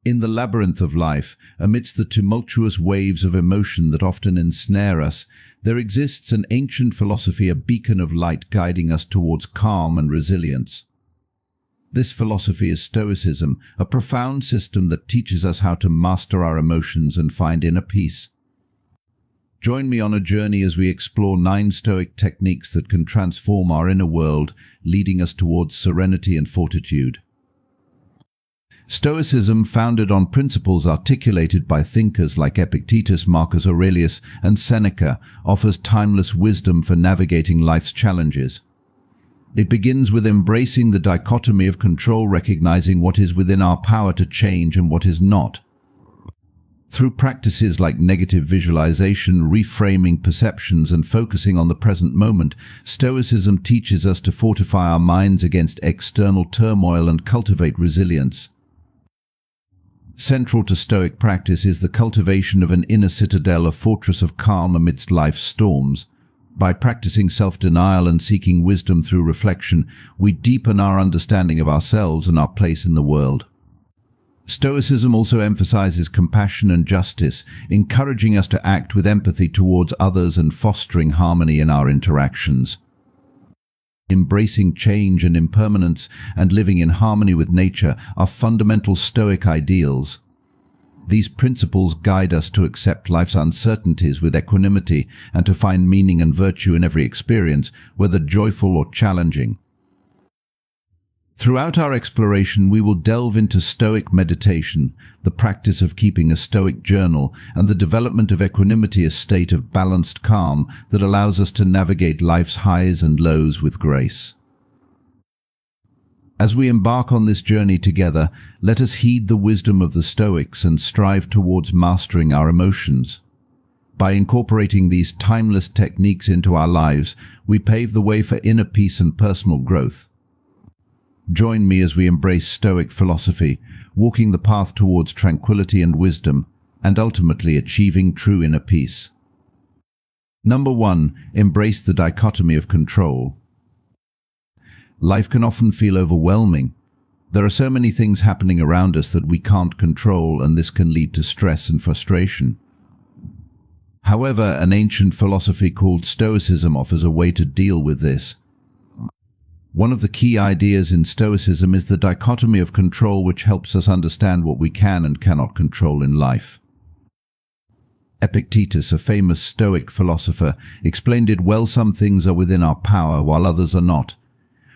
In the labyrinth of life, amidst the tumultuous waves of emotion that often ensnare us, there exists an ancient philosophy, a beacon of light guiding us towards calm and resilience. This philosophy is Stoicism, a profound system that teaches us how to master our emotions and find inner peace. Join me on a journey as we explore 9 Stoic techniques that can transform our inner world, leading us towards serenity and fortitude. Stoicism, founded on principles articulated by thinkers like Epictetus, Marcus Aurelius, and Seneca, offers timeless wisdom for navigating life's challenges. It begins with embracing the dichotomy of control, recognizing what is within our power to change and what is not. Through practices like negative visualization, reframing perceptions, and focusing on the present moment, Stoicism teaches us to fortify our minds against external turmoil and cultivate resilience. Central to Stoic practice is the cultivation of an inner citadel, a fortress of calm amidst life's storms. By practicing self-denial and seeking wisdom through reflection, we deepen our understanding of ourselves and our place in the world. Stoicism also emphasizes compassion and justice, encouraging us to act with empathy towards others and fostering harmony in our interactions. Embracing change and impermanence and living in harmony with nature are fundamental Stoic ideals. These principles guide us to accept life's uncertainties with equanimity and to find meaning and virtue in every experience, whether joyful or challenging. Throughout our exploration, we will delve into Stoic meditation, the practice of keeping a Stoic journal, and the development of equanimity, a state of balanced calm that allows us to navigate life's highs and lows with grace. As we embark on this journey together, let us heed the wisdom of the Stoics and strive towards mastering our emotions. By incorporating these timeless techniques into our lives, we pave the way for inner peace and personal growth. Join me as we embrace Stoic philosophy, walking the path towards tranquility and wisdom, and ultimately achieving true inner peace. Number 1. Embrace the dichotomy of control. Life can often feel overwhelming. There are so many things happening around us that we can't control, and this can lead to stress and frustration. However, an ancient philosophy called Stoicism offers a way to deal with this. One of the key ideas in Stoicism is the dichotomy of control, which helps us understand what we can and cannot control in life. Epictetus, a famous Stoic philosopher, explained it well: some things are within our power, while others are not.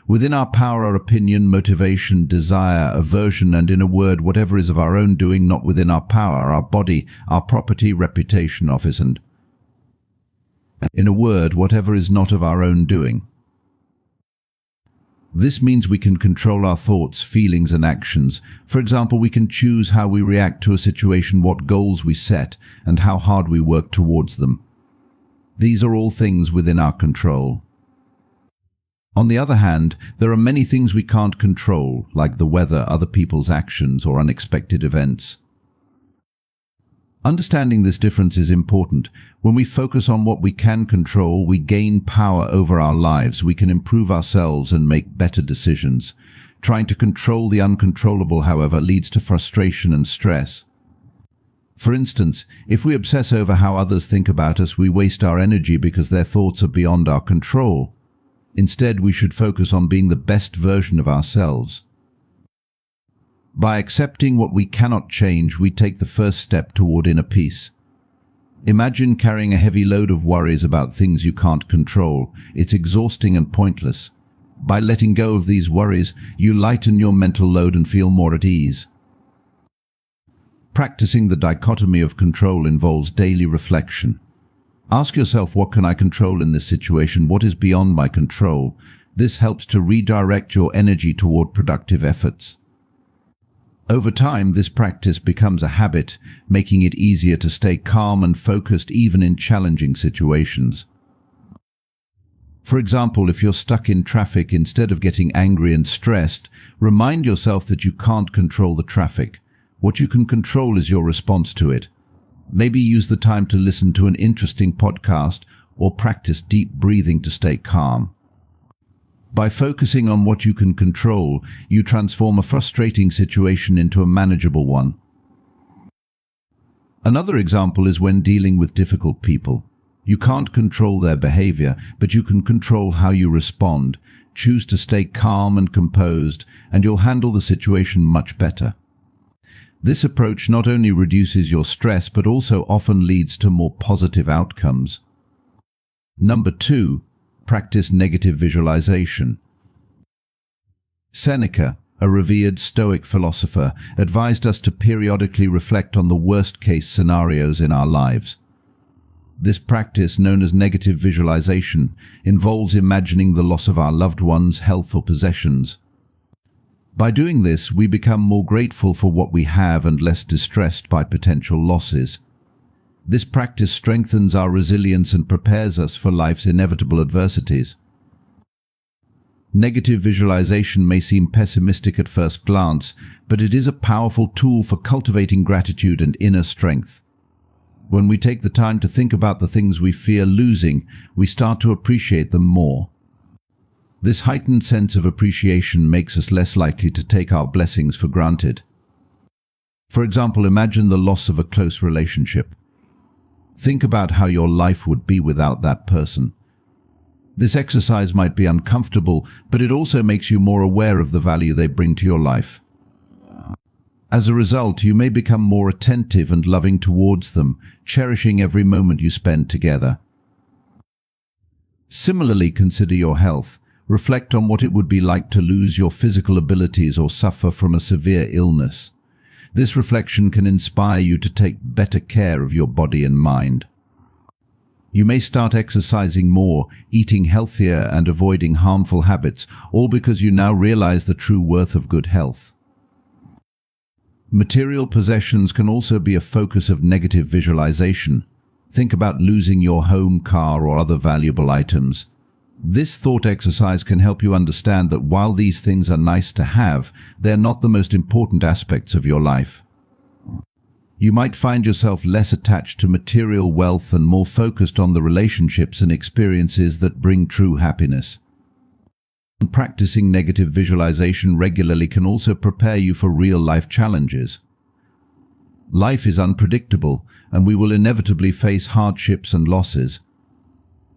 Within our power are opinion, motivation, desire, aversion, and in a word, whatever is of our own doing. Not within our power, our body, our property, reputation, office, and in a word, whatever is not of our own doing. This means we can control our thoughts, feelings, and actions. For example, we can choose how we react to a situation, what goals we set, and how hard we work towards them. These are all things within our control. On the other hand, there are many things we can't control, like the weather, other people's actions, or unexpected events. Understanding this difference is important. When we focus on what we can control, we gain power over our lives. We can improve ourselves and make better decisions. Trying to control the uncontrollable, however, leads to frustration and stress. For instance, if we obsess over how others think about us, we waste our energy because their thoughts are beyond our control. Instead, we should focus on being the best version of ourselves. By accepting what we cannot change, we take the first step toward inner peace. Imagine carrying a heavy load of worries about things you can't control. It's exhausting and pointless. By letting go of these worries, you lighten your mental load and feel more at ease. Practicing the dichotomy of control involves daily reflection. Ask yourself, what can I control in this situation? What is beyond my control? This helps to redirect your energy toward productive efforts. Over time, this practice becomes a habit, making it easier to stay calm and focused even in challenging situations. For example, if you're stuck in traffic, instead of getting angry and stressed, remind yourself that you can't control the traffic. What you can control is your response to it. Maybe use the time to listen to an interesting podcast or practice deep breathing to stay calm. By focusing on what you can control, you transform a frustrating situation into a manageable one. Another example is when dealing with difficult people. You can't control their behavior, but you can control how you respond. Choose to stay calm and composed, and you'll handle the situation much better. This approach not only reduces your stress, but also often leads to more positive outcomes. Number 2, practice negative visualization. Seneca, a revered Stoic philosopher, advised us to periodically reflect on the worst-case scenarios in our lives. This practice, known as negative visualization, involves imagining the loss of our loved ones, health, or possessions. By doing this, we become more grateful for what we have and less distressed by potential losses. This practice strengthens our resilience and prepares us for life's inevitable adversities. Negative visualization may seem pessimistic at first glance, but it is a powerful tool for cultivating gratitude and inner strength. When we take the time to think about the things we fear losing, we start to appreciate them more. This heightened sense of appreciation makes us less likely to take our blessings for granted. For example, imagine the loss of a close relationship. Think about how your life would be without that person. This exercise might be uncomfortable, but it also makes you more aware of the value they bring to your life. As a result, you may become more attentive and loving towards them, cherishing every moment you spend together. Similarly, consider your health. Reflect on what it would be like to lose your physical abilities or suffer from a severe illness. This reflection can inspire you to take better care of your body and mind. You may start exercising more, eating healthier, and avoiding harmful habits, all because you now realize the true worth of good health. Material possessions can also be a focus of negative visualization. Think about losing your home, car, or other valuable items. This thought exercise can help you understand that while these things are nice to have, they're not the most important aspects of your life. You might find yourself less attached to material wealth and more focused on the relationships and experiences that bring true happiness. Practicing negative visualization regularly can also prepare you for real-life challenges. Life is unpredictable, and we will inevitably face hardships and losses.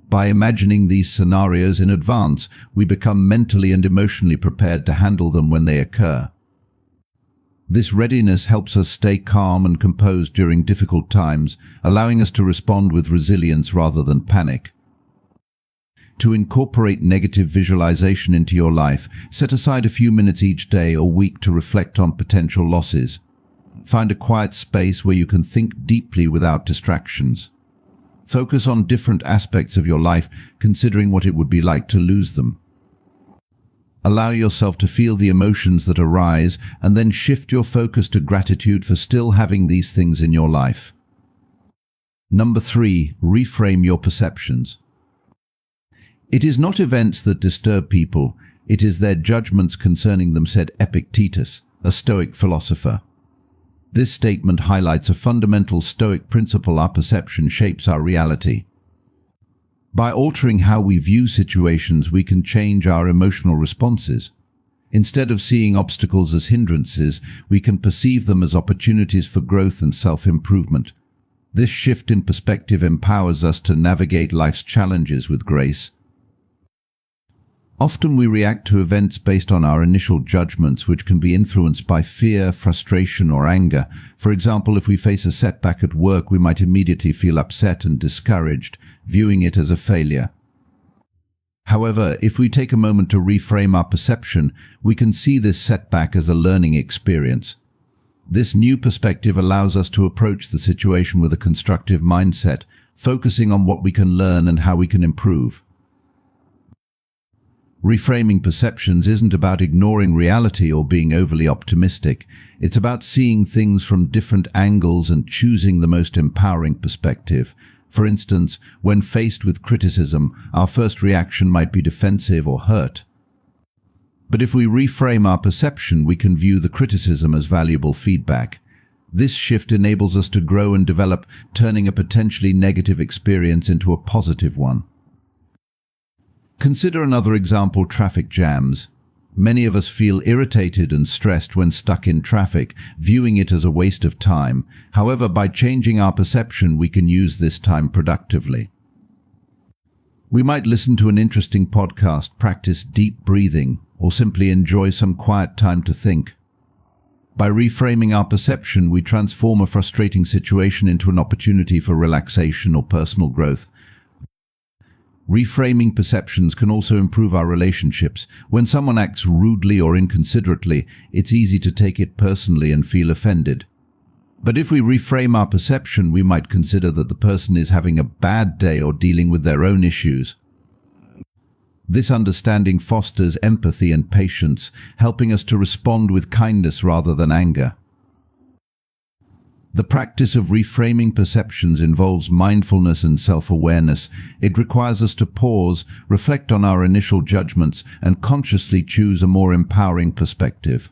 By imagining these scenarios in advance, we become mentally and emotionally prepared to handle them when they occur. This readiness helps us stay calm and composed during difficult times, allowing us to respond with resilience rather than panic. To incorporate negative visualization into your life, set aside a few minutes each day or week to reflect on potential losses. Find a quiet space where you can think deeply without distractions. Focus on different aspects of your life, considering what it would be like to lose them. Allow yourself to feel the emotions that arise, and then shift your focus to gratitude for still having these things in your life. Number 3, reframe your perceptions. It is not events that disturb people, it is their judgments concerning them, said Epictetus, a Stoic philosopher. This statement highlights a fundamental Stoic principle: our perception shapes our reality. By altering how we view situations, we can change our emotional responses. Instead of seeing obstacles as hindrances, we can perceive them as opportunities for growth and self-improvement. This shift in perspective empowers us to navigate life's challenges with grace. Often we react to events based on our initial judgments, which can be influenced by fear, frustration, or anger. For example, if we face a setback at work, we might immediately feel upset and discouraged, viewing it as a failure. However, if we take a moment to reframe our perception, we can see this setback as a learning experience. This new perspective allows us to approach the situation with a constructive mindset, focusing on what we can learn and how we can improve. Reframing perceptions isn't about ignoring reality or being overly optimistic. It's about seeing things from different angles and choosing the most empowering perspective. For instance, when faced with criticism, our first reaction might be defensive or hurt. But if we reframe our perception, we can view the criticism as valuable feedback. This shift enables us to grow and develop, turning a potentially negative experience into a positive one. Consider another example: traffic jams. Many of us feel irritated and stressed when stuck in traffic, viewing it as a waste of time. However, by changing our perception, we can use this time productively. We might listen to an interesting podcast, practice deep breathing, or simply enjoy some quiet time to think. By reframing our perception, we transform a frustrating situation into an opportunity for relaxation or personal growth. Reframing perceptions can also improve our relationships. When someone acts rudely or inconsiderately, it's easy to take it personally and feel offended. But if we reframe our perception, we might consider that the person is having a bad day or dealing with their own issues. This understanding fosters empathy and patience, helping us to respond with kindness rather than anger. The practice of reframing perceptions involves mindfulness and self-awareness. It requires us to pause, reflect on our initial judgments, and consciously choose a more empowering perspective.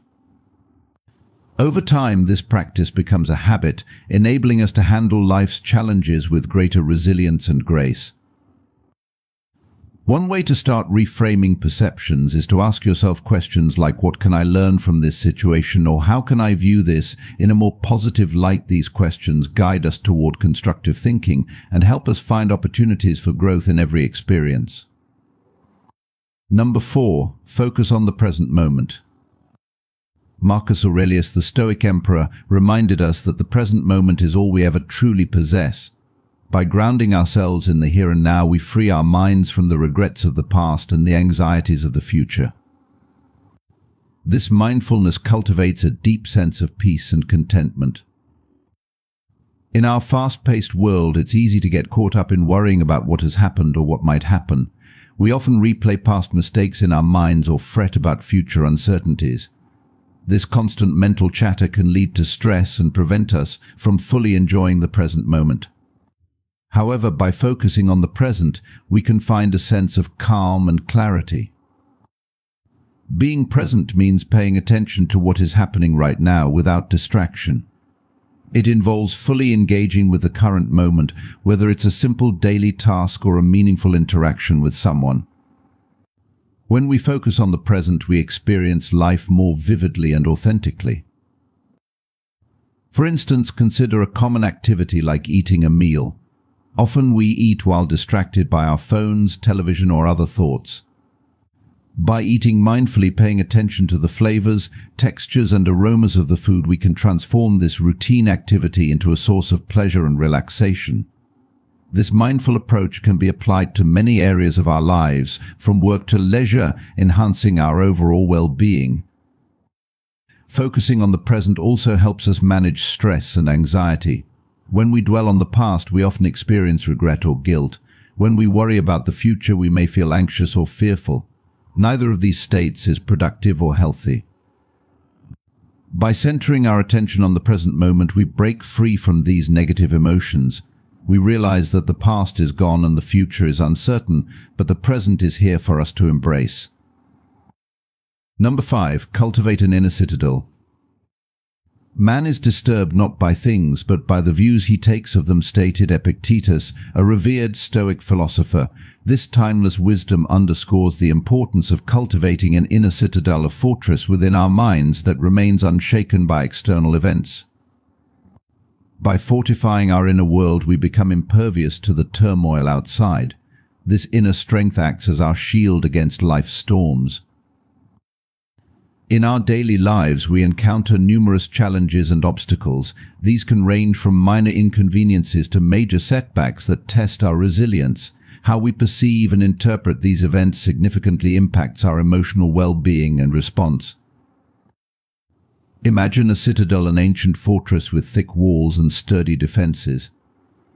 Over time, this practice becomes a habit, enabling us to handle life's challenges with greater resilience and grace. One way to start reframing perceptions is to ask yourself questions like, what can I learn from this situation, or how can I view this in a more positive light? These questions guide us toward constructive thinking and help us find opportunities for growth in every experience. Number 4, focus on the present moment. Marcus Aurelius, the Stoic emperor, reminded us that the present moment is all we ever truly possess. By grounding ourselves in the here and now, we free our minds from the regrets of the past and the anxieties of the future. This mindfulness cultivates a deep sense of peace and contentment. In our fast-paced world, it's easy to get caught up in worrying about what has happened or what might happen. We often replay past mistakes in our minds or fret about future uncertainties. This constant mental chatter can lead to stress and prevent us from fully enjoying the present moment. However, by focusing on the present, we can find a sense of calm and clarity. Being present means paying attention to what is happening right now without distraction. It involves fully engaging with the current moment, whether it's a simple daily task or a meaningful interaction with someone. When we focus on the present, we experience life more vividly and authentically. For instance, consider a common activity like eating a meal. Often we eat while distracted by our phones, television, or other thoughts. By eating mindfully, paying attention to the flavors, textures, and aromas of the food, we can transform this routine activity into a source of pleasure and relaxation. This mindful approach can be applied to many areas of our lives, from work to leisure, enhancing our overall well-being. Focusing on the present also helps us manage stress and anxiety. When we dwell on the past, we often experience regret or guilt. When we worry about the future, we may feel anxious or fearful. Neither of these states is productive or healthy. By centering our attention on the present moment, we break free from these negative emotions. We realize that the past is gone and the future is uncertain, but the present is here for us to embrace. Number 5, cultivate an inner citadel. Man is disturbed not by things, but by the views he takes of them, stated Epictetus, a revered Stoic philosopher. This timeless wisdom underscores the importance of cultivating an inner citadel, a fortress within our minds that remains unshaken by external events. By fortifying our inner world, we become impervious to the turmoil outside. This inner strength acts as our shield against life's storms. In our daily lives, we encounter numerous challenges and obstacles. These can range from minor inconveniences to major setbacks that test our resilience. How we perceive and interpret these events significantly impacts our emotional well-being and response. Imagine a citadel, an ancient fortress with thick walls and sturdy defenses.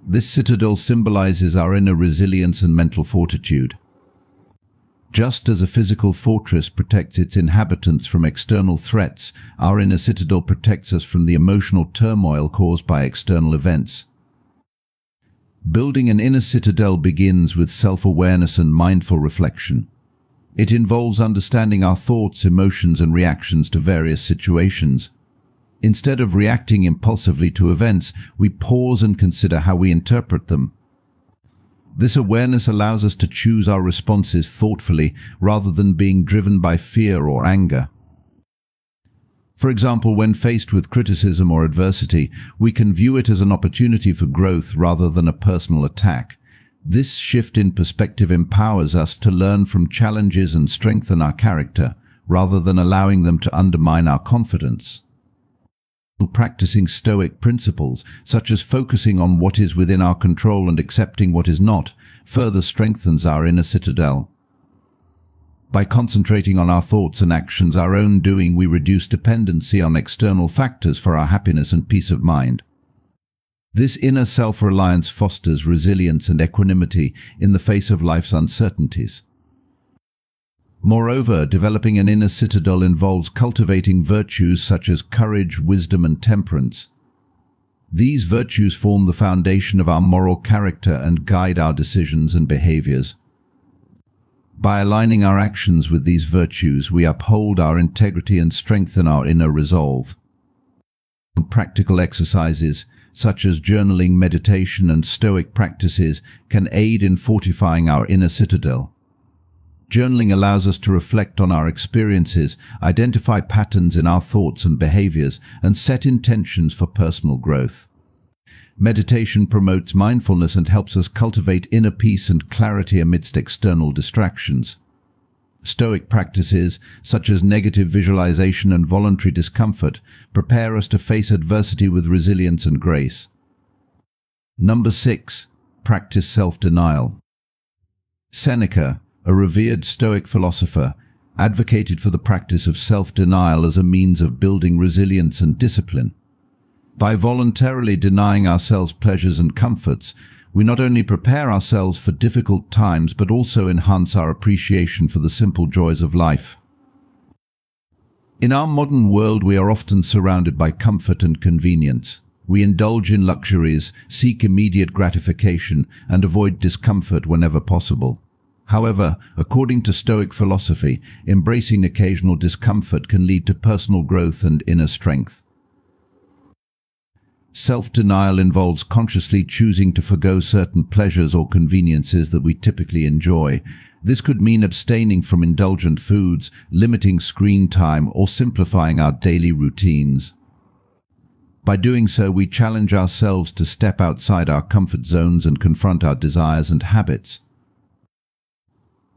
This citadel symbolizes our inner resilience and mental fortitude. Just as a physical fortress protects its inhabitants from external threats, our inner citadel protects us from the emotional turmoil caused by external events. Building an inner citadel begins with self-awareness and mindful reflection. It involves understanding our thoughts, emotions, and reactions to various situations. Instead of reacting impulsively to events, we pause and consider how we interpret them. This awareness allows us to choose our responses thoughtfully rather than being driven by fear or anger. For example, when faced with criticism or adversity, we can view it as an opportunity for growth rather than a personal attack. This shift in perspective empowers us to learn from challenges and strengthen our character, rather than allowing them to undermine our confidence. Practicing Stoic principles, such as focusing on what is within our control and accepting what is not, further strengthens our inner citadel. By concentrating on our thoughts and actions, our own doing, we reduce dependency on external factors for our happiness and peace of mind. This inner self-reliance fosters resilience and equanimity in the face of life's uncertainties. Moreover, developing an inner citadel involves cultivating virtues such as courage, wisdom, and temperance. These virtues form the foundation of our moral character and guide our decisions and behaviors. By aligning our actions with these virtues, we uphold our integrity and strengthen our inner resolve. Practical exercises, such as journaling, meditation, and Stoic practices, can aid in fortifying our inner citadel. Journaling allows us to reflect on our experiences, identify patterns in our thoughts and behaviors, and set intentions for personal growth. Meditation promotes mindfulness and helps us cultivate inner peace and clarity amidst external distractions. Stoic practices, such as negative visualization and voluntary discomfort, prepare us to face adversity with resilience and grace. Number 6. Practice self-denial. Seneca, a revered Stoic philosopher, advocated for the practice of self-denial as a means of building resilience and discipline. By voluntarily denying ourselves pleasures and comforts, we not only prepare ourselves for difficult times but also enhance our appreciation for the simple joys of life. In our modern world, we are often surrounded by comfort and convenience. We indulge in luxuries, seek immediate gratification, and avoid discomfort whenever possible. However, according to Stoic philosophy, embracing occasional discomfort can lead to personal growth and inner strength. Self-denial involves consciously choosing to forgo certain pleasures or conveniences that we typically enjoy. This could mean abstaining from indulgent foods, limiting screen time, or simplifying our daily routines. By doing so, we challenge ourselves to step outside our comfort zones and confront our desires and habits.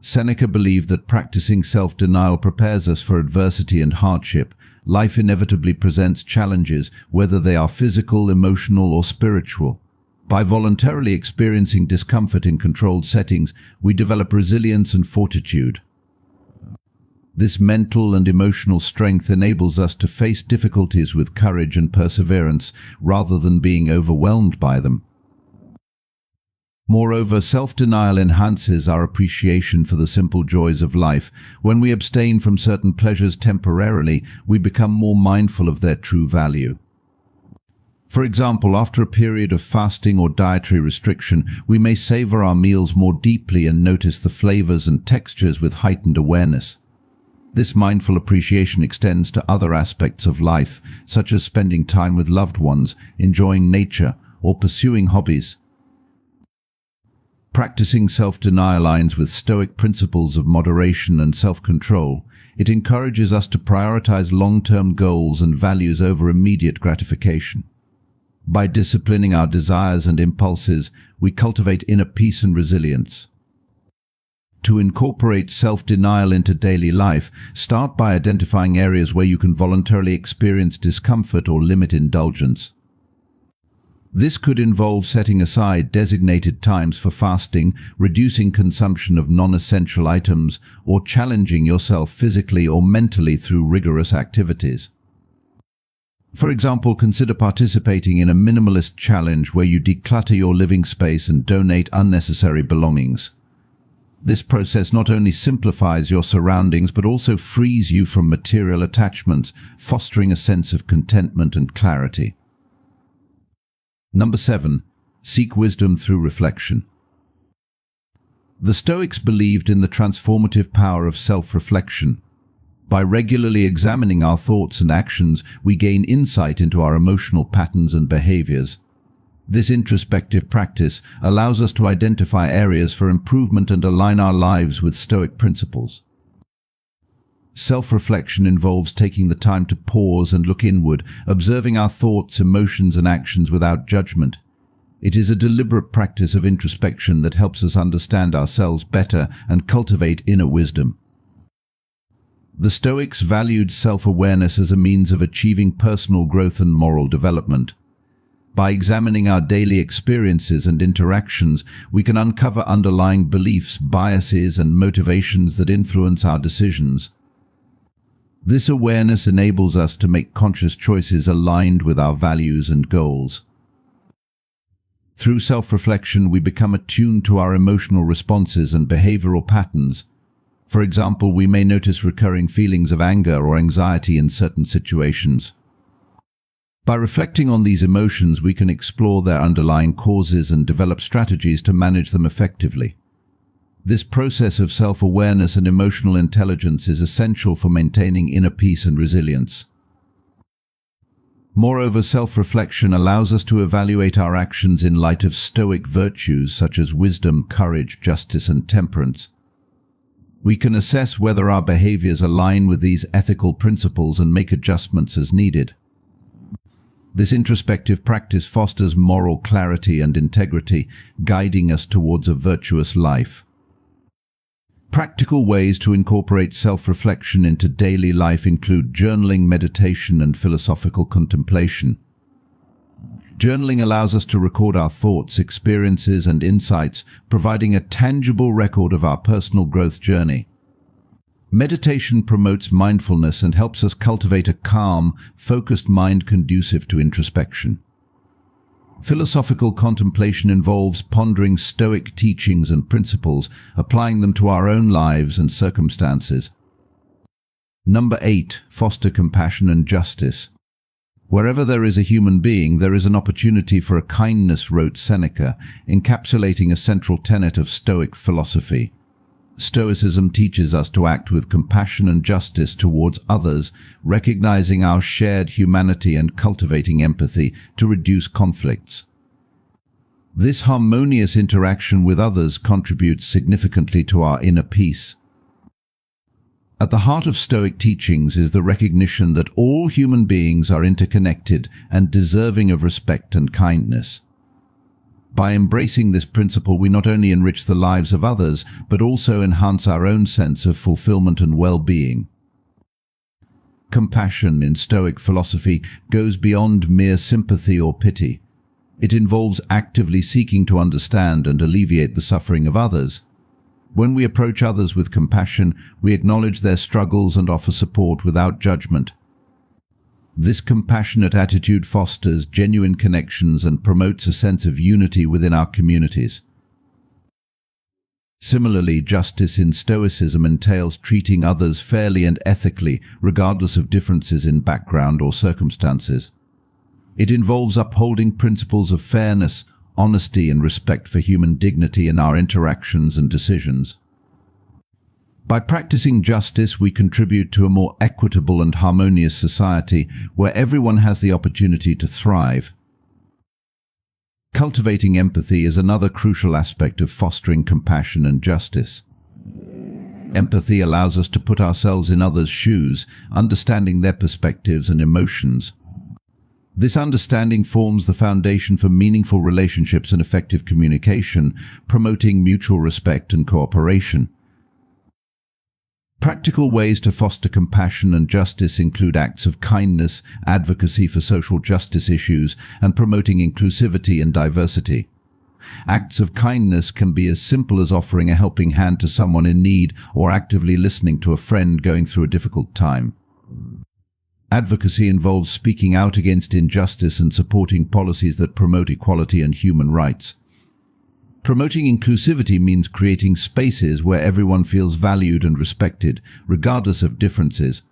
Seneca believed that practicing self-denial prepares us for adversity and hardship. Life inevitably presents challenges, whether they are physical, emotional, or spiritual. By voluntarily experiencing discomfort in controlled settings, we develop resilience and fortitude. This mental and emotional strength enables us to face difficulties with courage and perseverance, rather than being overwhelmed by them. Moreover, self-denial enhances our appreciation for the simple joys of life. When we abstain from certain pleasures temporarily, we become more mindful of their true value. For example, after a period of fasting or dietary restriction, we may savor our meals more deeply and notice the flavors and textures with heightened awareness. This mindful appreciation extends to other aspects of life, such as spending time with loved ones, enjoying nature, or pursuing hobbies. Practicing self-denial aligns with Stoic principles of moderation and self-control. It encourages us to prioritize long-term goals and values over immediate gratification. By disciplining our desires and impulses, we cultivate inner peace and resilience. To incorporate self-denial into daily life, start by identifying areas where you can voluntarily experience discomfort or limit indulgence. This could involve setting aside designated times for fasting, reducing consumption of non-essential items, or challenging yourself physically or mentally through rigorous activities. For example, consider participating in a minimalist challenge where you declutter your living space and donate unnecessary belongings. This process not only simplifies your surroundings but also frees you from material attachments, fostering a sense of contentment and clarity. Number 7. Seek wisdom through reflection. The Stoics believed in the transformative power of self-reflection. By regularly examining our thoughts and actions, we gain insight into our emotional patterns and behaviors. This introspective practice allows us to identify areas for improvement and align our lives with Stoic principles. Self-reflection involves taking the time to pause and look inward, observing our thoughts, emotions, and actions without judgment. It is a deliberate practice of introspection that helps us understand ourselves better and cultivate inner wisdom. The Stoics valued self-awareness as a means of achieving personal growth and moral development. By examining our daily experiences and interactions, we can uncover underlying beliefs, biases, and motivations that influence our decisions. This awareness enables us to make conscious choices aligned with our values and goals. Through self-reflection, we become attuned to our emotional responses and behavioral patterns. For example, we may notice recurring feelings of anger or anxiety in certain situations. By reflecting on these emotions, we can explore their underlying causes and develop strategies to manage them effectively. This process of self-awareness and emotional intelligence is essential for maintaining inner peace and resilience. Moreover, self-reflection allows us to evaluate our actions in light of Stoic virtues such as wisdom, courage, justice, and temperance. We can assess whether our behaviors align with these ethical principles and make adjustments as needed. This introspective practice fosters moral clarity and integrity, guiding us towards a virtuous life. Practical ways to incorporate self-reflection into daily life include journaling, meditation, and philosophical contemplation. Journaling allows us to record our thoughts, experiences, and insights, providing a tangible record of our personal growth journey. Meditation promotes mindfulness and helps us cultivate a calm, focused mind conducive to introspection. Philosophical contemplation involves pondering Stoic teachings and principles, applying them to our own lives and circumstances. Number 8. Foster compassion and justice. Wherever there is a human being, there is an opportunity for a kindness, wrote Seneca, encapsulating a central tenet of Stoic philosophy. Stoicism teaches us to act with compassion and justice towards others, recognizing our shared humanity and cultivating empathy to reduce conflicts. This harmonious interaction with others contributes significantly to our inner peace. At the heart of Stoic teachings is the recognition that all human beings are interconnected and deserving of respect and kindness. By embracing this principle, we not only enrich the lives of others, but also enhance our own sense of fulfillment and well-being. Compassion in Stoic philosophy goes beyond mere sympathy or pity. It involves actively seeking to understand and alleviate the suffering of others. When we approach others with compassion, we acknowledge their struggles and offer support without judgment. This compassionate attitude fosters genuine connections and promotes a sense of unity within our communities. Similarly, justice in Stoicism entails treating others fairly and ethically, regardless of differences in background or circumstances. It involves upholding principles of fairness, honesty, and respect for human dignity in our interactions and decisions. By practicing justice, we contribute to a more equitable and harmonious society where everyone has the opportunity to thrive. Cultivating empathy is another crucial aspect of fostering compassion and justice. Empathy allows us to put ourselves in others' shoes, understanding their perspectives and emotions. This understanding forms the foundation for meaningful relationships and effective communication, promoting mutual respect and cooperation. Practical ways to foster compassion and justice include acts of kindness, advocacy for social justice issues, and promoting inclusivity and diversity. Acts of kindness can be as simple as offering a helping hand to someone in need or actively listening to a friend going through a difficult time. Advocacy involves speaking out against injustice and supporting policies that promote equality and human rights. Promoting inclusivity means creating spaces where everyone feels valued and respected, regardless of differences.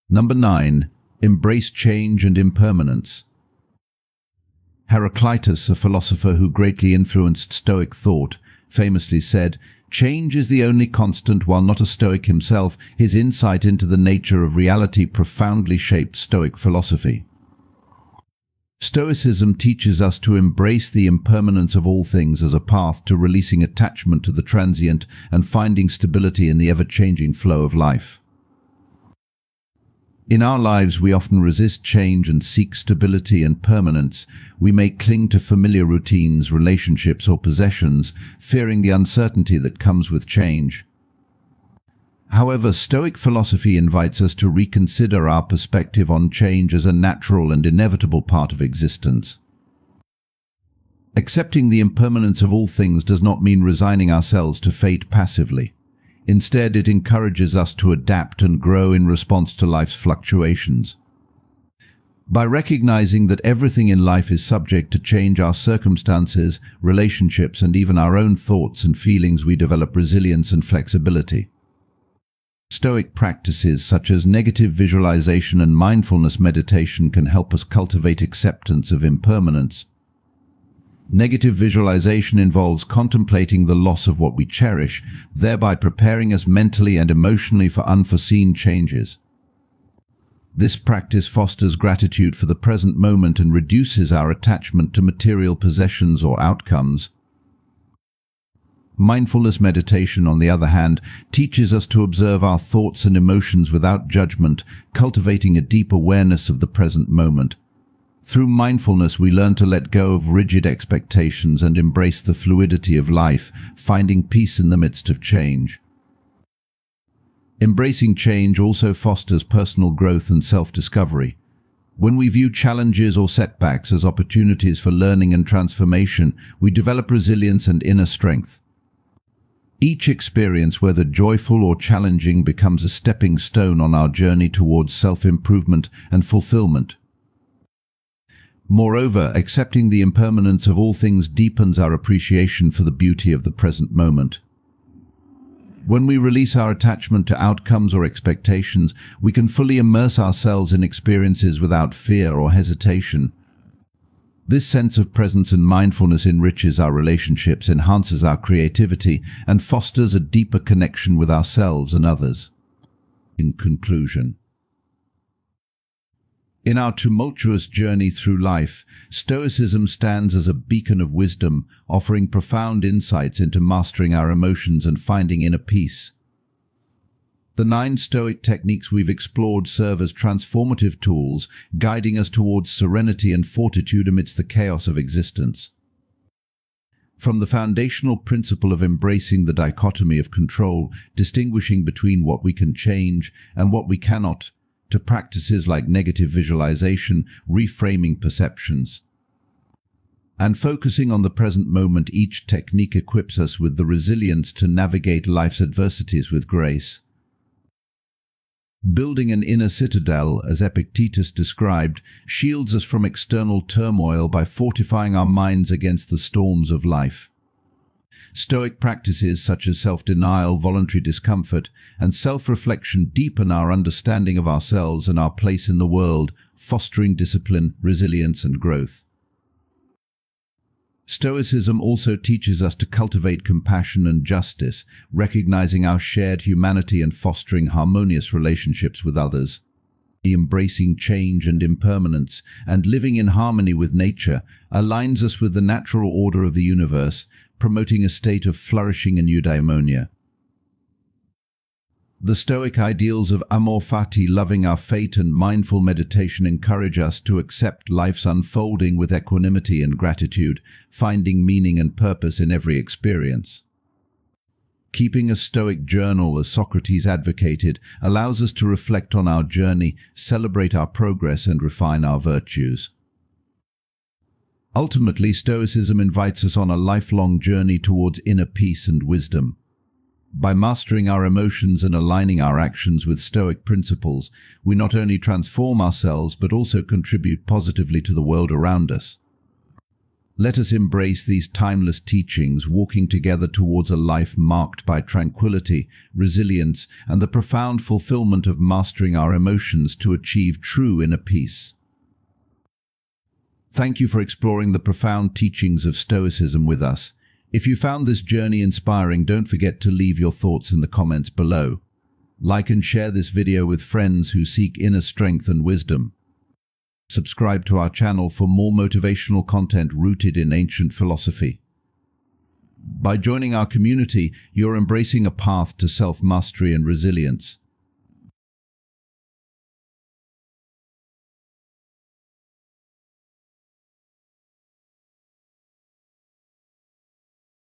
Number 9. Embrace change and impermanence. Heraclitus, a philosopher who greatly influenced Stoic thought, famously said, "Change is the only constant." While not a Stoic himself, his insight into the nature of reality profoundly shaped Stoic philosophy. Stoicism teaches us to embrace the impermanence of all things as a path to releasing attachment to the transient and finding stability in the ever-changing flow of life. In our lives, we often resist change and seek stability and permanence. We may cling to familiar routines, relationships, or possessions, fearing the uncertainty that comes with change. However, Stoic philosophy invites us to reconsider our perspective on change as a natural and inevitable part of existence. Accepting the impermanence of all things does not mean resigning ourselves to fate passively. Instead, it encourages us to adapt and grow in response to life's fluctuations. By recognizing that everything in life is subject to change, our circumstances, relationships, and even our own thoughts and feelings, we develop resilience and flexibility. Stoic practices such as negative visualization and mindfulness meditation can help us cultivate acceptance of impermanence. Negative visualization involves contemplating the loss of what we cherish, thereby preparing us mentally and emotionally for unforeseen changes. This practice fosters gratitude for the present moment and reduces our attachment to material possessions or outcomes. Mindfulness meditation, on the other hand, teaches us to observe our thoughts and emotions without judgment, cultivating a deep awareness of the present moment. Through mindfulness, we learn to let go of rigid expectations and embrace the fluidity of life, finding peace in the midst of change. Embracing change also fosters personal growth and self-discovery. When we view challenges or setbacks as opportunities for learning and transformation, we develop resilience and inner strength. Each experience, whether joyful or challenging, becomes a stepping stone on our journey towards self-improvement and fulfillment. Moreover, accepting the impermanence of all things deepens our appreciation for the beauty of the present moment. When we release our attachment to outcomes or expectations, we can fully immerse ourselves in experiences without fear or hesitation. This sense of presence and mindfulness enriches our relationships, enhances our creativity, and fosters a deeper connection with ourselves and others. In conclusion, in our tumultuous journey through life, Stoicism stands as a beacon of wisdom, offering profound insights into mastering our emotions and finding inner peace. The 9 Stoic techniques we've explored serve as transformative tools, guiding us towards serenity and fortitude amidst the chaos of existence. From the foundational principle of embracing the dichotomy of control, distinguishing between what we can change and what we cannot, to practices like negative visualization, reframing perceptions, and focusing on the present moment, each technique equips us with the resilience to navigate life's adversities with grace. Building an inner citadel, as Epictetus described, shields us from external turmoil by fortifying our minds against the storms of life. Stoic practices such as self-denial, voluntary discomfort, and self-reflection deepen our understanding of ourselves and our place in the world, fostering discipline, resilience, and growth. Stoicism also teaches us to cultivate compassion and justice, recognizing our shared humanity and fostering harmonious relationships with others. Embracing change and impermanence and living in harmony with nature aligns us with the natural order of the universe, promoting a state of flourishing and eudaimonia. The Stoic ideals of amor fati, loving our fate, and mindful meditation encourage us to accept life's unfolding with equanimity and gratitude, finding meaning and purpose in every experience. Keeping a Stoic journal, as Socrates advocated, allows us to reflect on our journey, celebrate our progress, and refine our virtues. Ultimately, Stoicism invites us on a lifelong journey towards inner peace and wisdom. By mastering our emotions and aligning our actions with Stoic principles, we not only transform ourselves but also contribute positively to the world around us. Let us embrace these timeless teachings, walking together towards a life marked by tranquility, resilience, and the profound fulfillment of mastering our emotions to achieve true inner peace. Thank you for exploring the profound teachings of Stoicism with us. If you found this journey inspiring, don't forget to leave your thoughts in the comments below. Like and share this video with friends who seek inner strength and wisdom. Subscribe to our channel for more motivational content rooted in ancient philosophy. By joining our community, you're embracing a path to self-mastery and resilience.